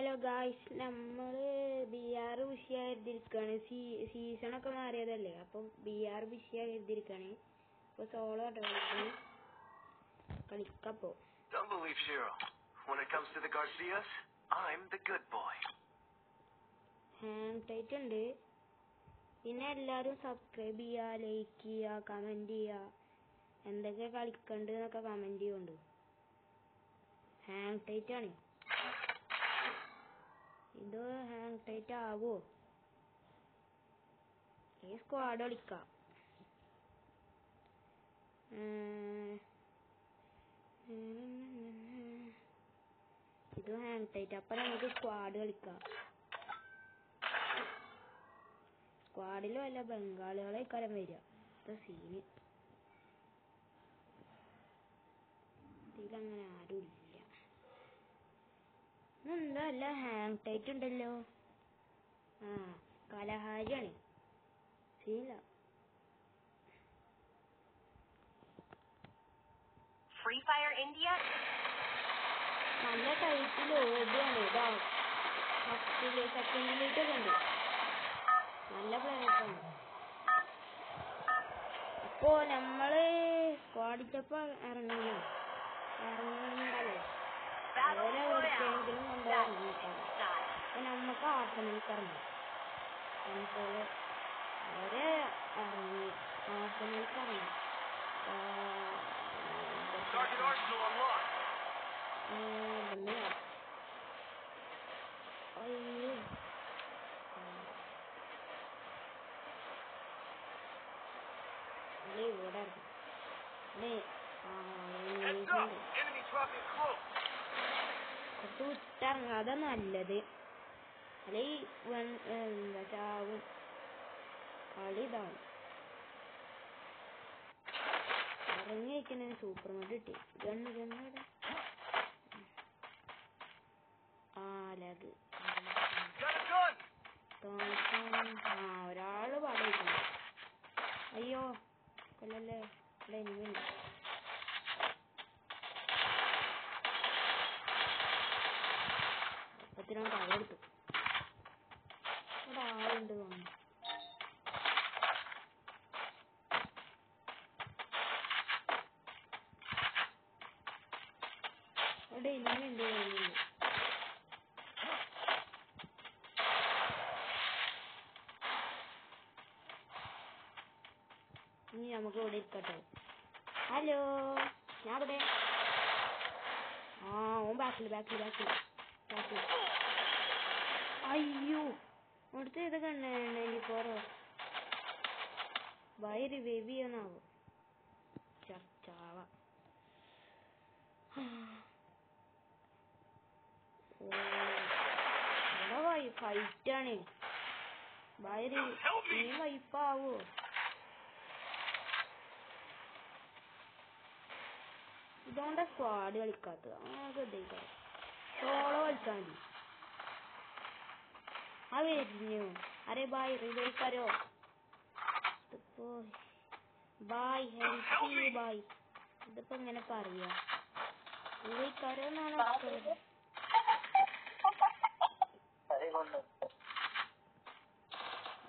Hello guys, നമ്മള് BR വിഷയായിരിക്കാണ്. സീസണൊക്കെ മാറിയതല്ലേ, അപ്പം BR വിഷയായിരിക്കാണ്. ഇപ്പൊ solo കളിക്കപ്പോ. Don't believe Cheryl. When it comes to the Garcias, I'm the good boy. Hang tight ഉണ്ട്. പിന്നെ എല്ലാരും സബ്സ്ക്രൈബ് ചെയ്യുക, ലൈക്ക് ചെയ്യുക, കമന്റ് ചെയ്യുക. എന്തൊക്കെ കളിക്കണ്ട് എന്നൊക്കെ കമന്റ് ചെയ്യുന്നുണ്ട്. ഹാങ് ടൈറ്റ് ആണ്. ഇത് ഹാങ് ടൈറ്റ് ആവോ? ഈ സ്ക്വാഡ് കളിക്കാം. ഇത് ഹാങ് ടൈറ്റ്. അപ്പൊ നമുക്ക് സ്ക്വാഡ് കളിക്കാം. സ്ക്വാഡില് വല്ല ബംഗാളികളെ കാലം വരിക. സീന് ഇതിലങ്ങനെ ആരും ഇല്ല. എന്താ അല്ല ഹാങ് ടൈറ്റ് ഉണ്ടല്ലോ. കലഹാരിയാണ്. സീനില്ല. Free Fire India. നല്ല ടൈറ്റിൽ ഓടിയാണ്. ഇതാ സെക്കൻഡിലേക്കൊക്കെ ഉണ്ട്. നല്ല പ്ലേയേഴ്സാണ്. ഇപ്പോ നമ്മള് സ്ക്വാഡിച്ചപ്പോ ഇറങ്ങിയോ ഓരോ ഒരിക്കലെങ്കിലും കൊണ്ടുപോകാൻ. അപ്പൊ നമ്മക്ക് ആർസനൽക്ക് ഇറങ്ങി. അതുപോലെ അവരെ ഇറങ്ങി ആർസനൽക്ക് ഇറങ്ങി. അയ്യോ, ഇവിടെ കുറച്ച് വിട്ടിറങ്ങുക. അതാ നല്ലത്. അല്ലെ എന്താ ചാവും. കളി ഇതാവും. ഇറങ്ങി വയ്ക്കണ സൂപ്പർ മോഡ് കിട്ടി. ഗണ്ണ് ലഗ്. ഒരാള് പാടിയിരിക്കുന്നു. അയ്യോ കൊല്ലല്ലേ. ഇനിയുണ്ട്. അപ്പത്തിനും തകർത്തു. ഇവിടെ ആളുണ്ട് തോന്നുന്നു. ഇവിടെ ഇനിയുണ്ട് തോന്നുന്നു. ഇനി നമുക്ക് ഇവിടെ ഇരിക്കട്ടെ. ഹലോ, ഞാൻ ഇവിടെ. ഓൻ ബാക്കിൽ. അയ്യോ, അടുത്ത ഏതൊക്കെ 94 വയറ് വെവിയാണാവോ. ചാവ. ഇവിടെ ഫൈറ്റാണ്. വയറ് നീ വൈപ്പാവോ? ഇതുകൊണ്ട് സ്ക്വാഡ് കളിക്കാത്തത്. അങ്ങനെ സോളോ കളിച്ചാൽ മതി. വരുന്നു. അരെ ബായ് റിവൈവ് കരോ. ബായ് ഹെൽപ്പ് ബായ്. ഇതിപ്പോ എങ്ങനെ പറയാ? റിവൈവ് കരോ എന്നാണ്.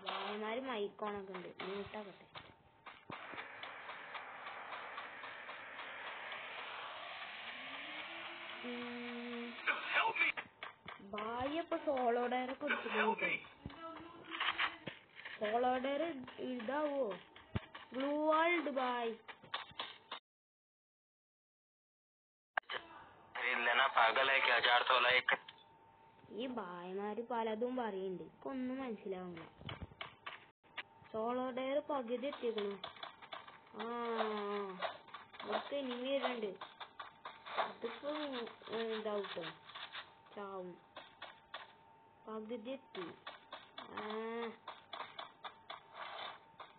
ബായമാര് മൈക്കോണൊക്കെ ഉണ്ട്. മ്യൂട്ടാക്കട്ടെ. ബായിപ്പൊ സോളോ ഡയറെ കൊടുത്തിട്ടുണ്ട്. സോളോ ഡയർ ഇതാവോ? ബ്ലൂ വേൾഡ് ബായ്. ഈ ബായമാര് പലതും പറയുന്നുണ്ട്. ഇപ്പൊ ഒന്നും മനസ്സിലാവുന്നില്ല. സോളോ ഡയർ പകുതി എത്തിക്കണു. ഒക്കെ ഇനി വരുന്നുണ്ട്. ഇതിപ്പോ ഇതാവട്ടോ. ചാവും. പകുതി എത്തി.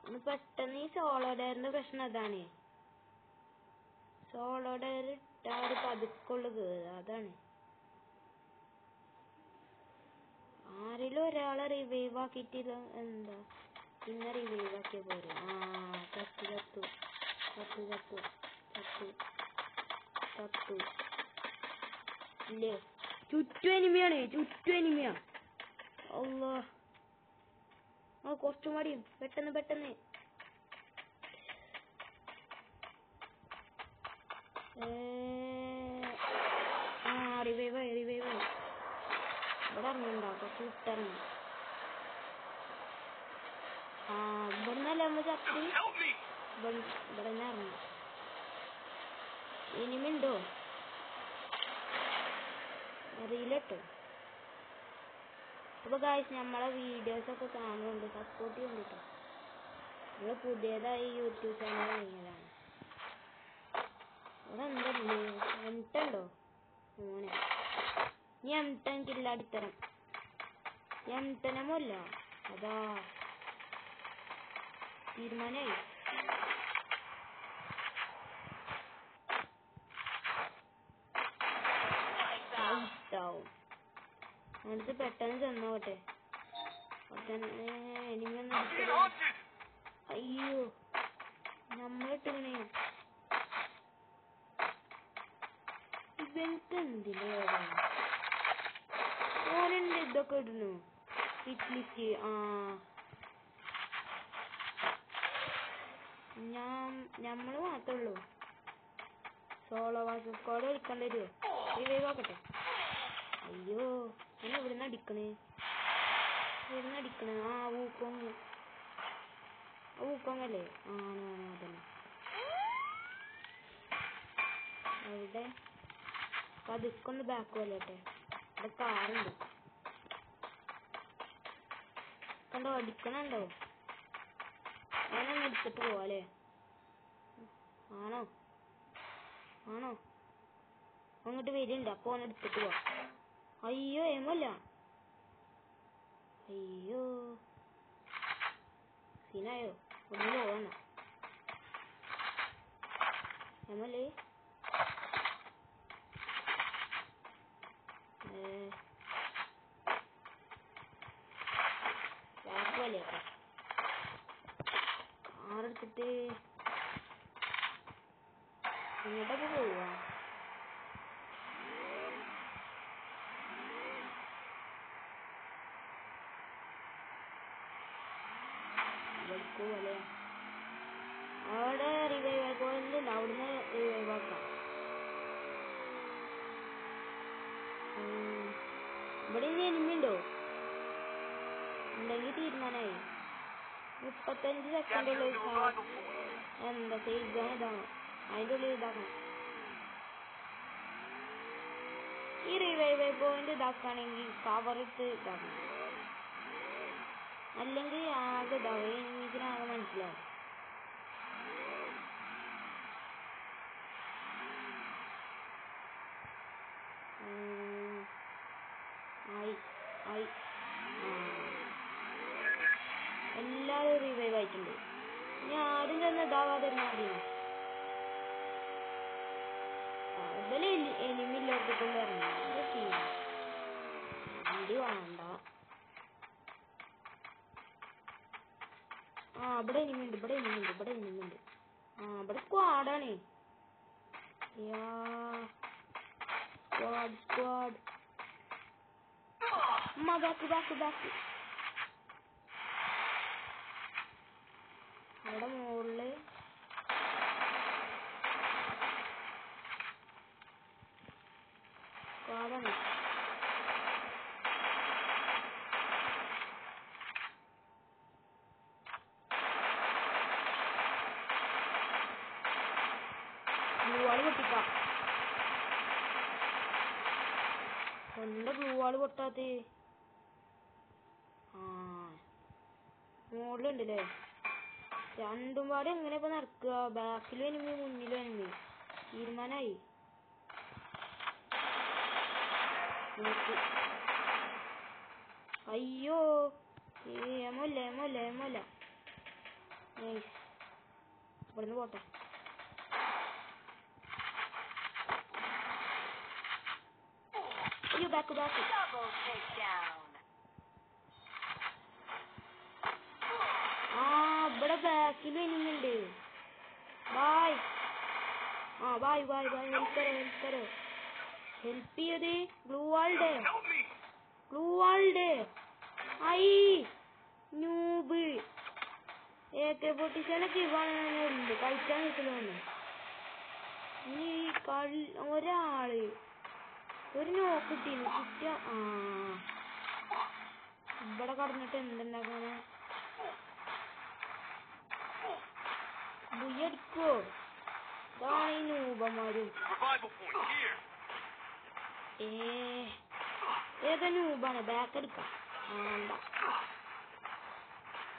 ഒന്ന് പെട്ടെന്ന്. ഈ സോളോ ഡയറിന്റെ പ്രശ്നം അതാണ്. സോളോ ഡയർ ഇട്ടാല് പതുക്കുള്ളു കേറുക. അതാണ്. ആരെങ്കിലും ഒരാളെ റിവൈവ് ആക്കിയിട്ടില്ല. എന്താ പിന്നെ റിവൈവ് ആക്കിയ പോരെ. ചത്തു ഇല്ലേ? ചുറ്റും എനിമിയാണ്, ചുറ്റും എനിമിയാ. അല്ലാ, ആ കുറച്ചും മടിയും. പെട്ടെന്ന് പെട്ടെന്ന്. റിവൈവ് ആയി. ഇവിടെ ഇറങ്ങുന്നുണ്ടോ? കുറച്ച് വിട്ടിറങ്ങി. ഇവിടുന്നല്ലേ നമ്മൾ ചത്തി. ഇവിടെ തന്നെ ഇറങ്ങി. ഇനിമുണ്ടോ അറിയില്ല കേട്ടോ. അപ്പൊ ഗായ്സ്, നമ്മളെ വീഡിയോസൊക്കെ കാണുന്നുണ്ട്, സപ്പോർട്ട് ചെയ്യുന്നുണ്ട് കേട്ടോ. നമ്മള് പുതിയതായി യൂട്യൂബ് ചാനൽ തുടങ്ങിയതാണ്. ഇവിടെ എന്തല്ലേ എംട്ടുണ്ടോ മോനെ? നീ എംട്ടൻ കില്ലടിത്തരം. എംട്ടനമല്ല അതാ തീരുമാനായി. അടുത്ത് പെട്ടെന്ന് ചെന്നോട്ടെ. അയ്യോ, നമ്മളിട്ടിങ്ങനെ ഇവൻക്ക് എന്തിനാ ഓനെന്ത് ഇതൊക്കെ ഇടുന്നു? ലിറ്റ് ഞമ്മള് മാത്രേ ഉള്ളൂ. സോളോ വാസ് സ്ക്വാഡ് കളിക്കേണ്ടി വരുമോ? റിവൈവ് ആക്കട്ടെ. അയ്യോ, ഞാൻ ഇവിടുന്ന് അടിക്കണേ. ഊക്കോങ്ങല്ലേ? ആണോ, അതന്നെ. അവിടെ പതുക്കൊന്ന് ബാക്ക് പോലെട്ടെ. ഇവിടെ കാറുണ്ട് കണ്ടോ, അടിക്കണുണ്ടോ? ഞാനൊന്ന് എടുത്തിട്ട് പോവാല്ലേ? ആണോ അങ്ങോട്ട് വരുന്നുണ്ട്. അപ്പൊ ഓനെ എടുത്തിട്ട് പോവാ. അയ്യോ, ഏമല്ല. അയ്യോ, സീനായോ? ഒന്ന് പോവാന്ന ഏമല്ലേ? പോലെ കാറെടുത്തിട്ട് ഇങ്ങോട്ടൊക്കെ പോവാ. പോലെ അവിടെ റിവൈവ് പോയിന്റ് അവിടുന്ന് റിവൈവ് ആക്കാം. ഇവിടെ ഇനി എനിമിണ്ടോ? ഉണ്ടെങ്കിൽ തീരുമാനമായി. 35 സെക്കൻഡുള്ള എന്താ സേഫ് ഇതാണ്. അതിൻ്റെ ഉള്ളിൽ ഇതാക്കണം. ഈ റിവൈവ് പോയിന്റ് ഇതാക്കുകയാണെങ്കിൽ കവറിട്ട് ഇതാക്കണം. അല്ലെങ്കിൽ ആകെ ഇതാവും. എനിക്കിനാകെ മനസ്സിലാവും. എല്ലാവരും റിവൈവ് ആയിട്ടുണ്ട്. ഇനി ആരും തന്നെ ഇതാവാതെ മതി. അതിൽ എനിമില്ലാത്തതുകൊണ്ട് ഇറങ്ങി വണ്ടി വേണ്ട. ഇവിടെ എനിമുണ്ട്. ഇവിടെ സ്ക്വാഡാണ്. Squad back. അവിടെ മുകളില് സ്ക്വാഡാണ്. പൊട്ടിക്കാം. എന്താ ബ്ലൂ വാള് പൊട്ടാത്ത? മുകളിലുണ്ടല്ലേ? രണ്ടും പാടെ എങ്ങനെ ഇപ്പൊ നടക്കുക? ബാക്കിലും എനിമി, മുന്നിലും എനിമി. തീരുമാനായി. അയ്യോ, ഏമല്ല. ഇവിടുന്ന് പോട്ടെ. അയ്യോ, ബാക്ക്. ഇവിടെ ബാക്കിലും എനിമുണ്ട്. ബായ്. ഹെൽപ്പറോ. ഹെൽപ്പ് ചെയ്ത് glue walled I noob AK-47 ഇവാനുണ്ട് കളിക്കാൻ കിട്ടുന്നു. ഇനി ഒരാള് ഒരു നോക്ക് കിട്ടിയിരുന്നു കിട്ടിയ ഇവിടെ കടന്നിട്ട് എന്തുണ്ടാക്കാനാ ബുയ്യടിക്കോ? ഇതാണ് ഈ നൂപന്മാരും. ഏതാ നൂബാണ് ബാക്ക് അടിക്കാം.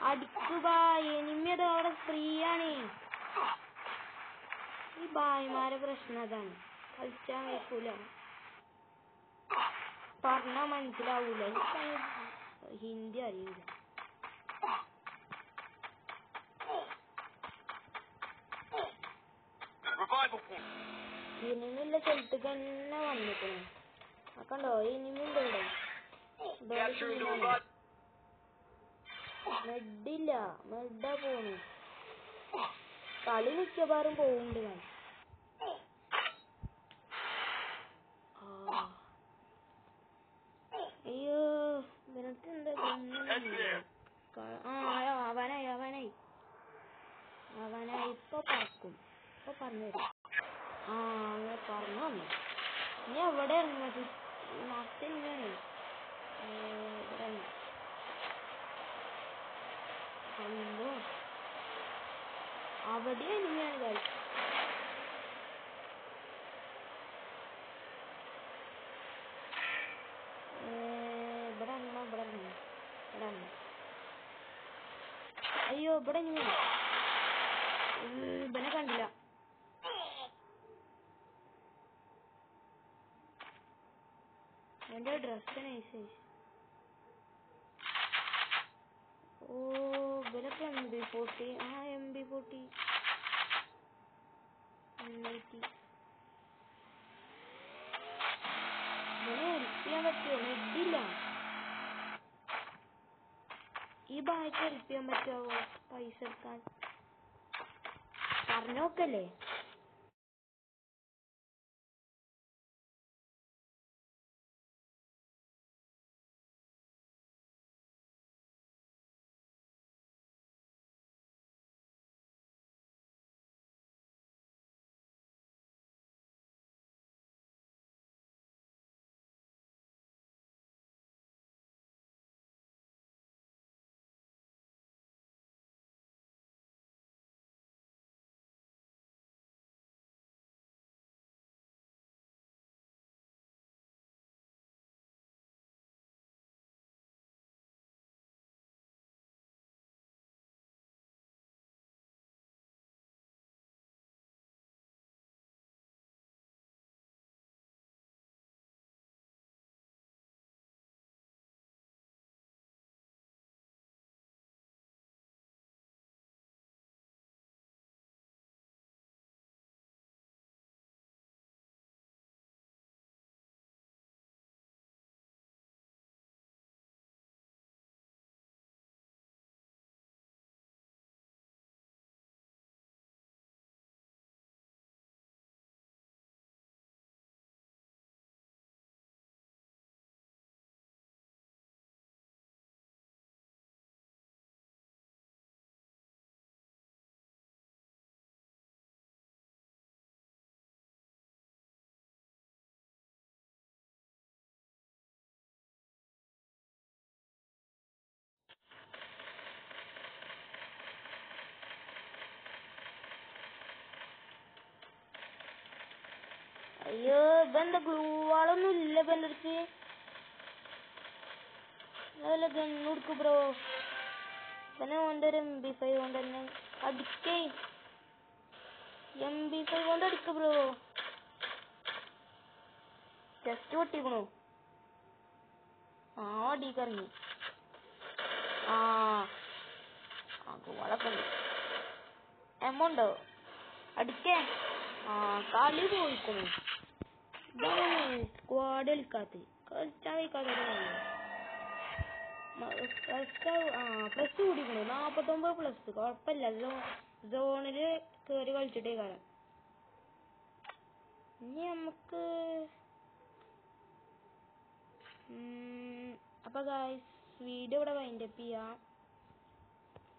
അടിക്കു ബായ് എനിമി അത് അവിടെ ഫ്രീ ആണ്. ഈ ബായിമാരെ പ്രശ്നം അതാണ്, കളിച്ചാൻ വയ്ക്കൂല, പറഞ്ഞാ മനസ്സിലാവൂല, ഹിന്ദി അറിയില്ല. ഇനിമില്ല സ്ഥലത്ത് തന്നെ വന്നിക്കണേ കണ്ടോ? ഇനിമിണ്ട് ഇവിടെ. മെഡില്ല, മെഡാ പോണു. കളി മിക്കവാറും പോവുണ്ട് ഞാൻ. അയ്യോ നിനക്ക് എന്താ അവനായി ഇപ്പൊ പറക്കും. ഇപ്പൊ പറഞ്ഞു തരും. അങ്ങനെ പറഞ്ഞു വന്നു. ഇനി എവിടെ ഇറങ്ങുന്നത്? നട്ടിങ്ങാണ് ഇവിടെ. അല്ലോ അവിടെ ഇനിയാണ് കളി. ഇവിടെ ഇറങ്ങണം. അയ്യോ ഇവിടെ ഇവനെ കണ്ടില്ല. എന്റെ ഡ്രസ് നൈസ്. ഇവരൊക്കെ MB40. MB40 ഇവനെ ഹെൽപ്പ് ചെയ്യാൻ പറ്റുമോ? മെഡില്ല. ഈ ബായ്ക്ക് ഹെൽപ്പ് ചെയ്യാൻ പറ്റുമോ? പൈസ എടുക്കാൻ പറഞ്ഞോക്കല്ലേ. അയ്യോ ഇതെന്താ ഗ്ലൂവാളൊന്നും ഇല്ല ഇവന്റെ അടുത്ത്. അതല്ല ഗണ്ണ് കൊടുക്കു ബ്രോ. പിന്നെ ഓൻ്റെ ഒരു MB5 കൊണ്ട് തന്നെ അടിക്കേ. MB5 കൊണ്ട് അടിക്ക ബ്രോ. ജസ്റ്റ് പൊട്ടിക്കണു. അടിക്കറങ്ങി. ഗ്ലൂവാളൊക്കെ ഉണ്ട്. എമ്മുണ്ടോ? അടിക്കേ. കളി പോയിക്കണു. Squad കളിക്കാത്ത കളിച്ചാൻ വയ്ക്കാത്ത plus കൂടിക്കണു. 49+. കുഴപ്പമില്ല. സോണില് കേറി കളിച്ചിട്ടേ കാരണം. ഇനി നമുക്ക് അപ്പോൾ ഗായ്സ് വീഡിയോ ഇവിടെ വൈൻഡപ്പ് ചെയ്യാം.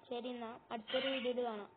ശരി, എന്നാൽ അടുത്തൊരു വീഡിയോയിൽ കാണാം.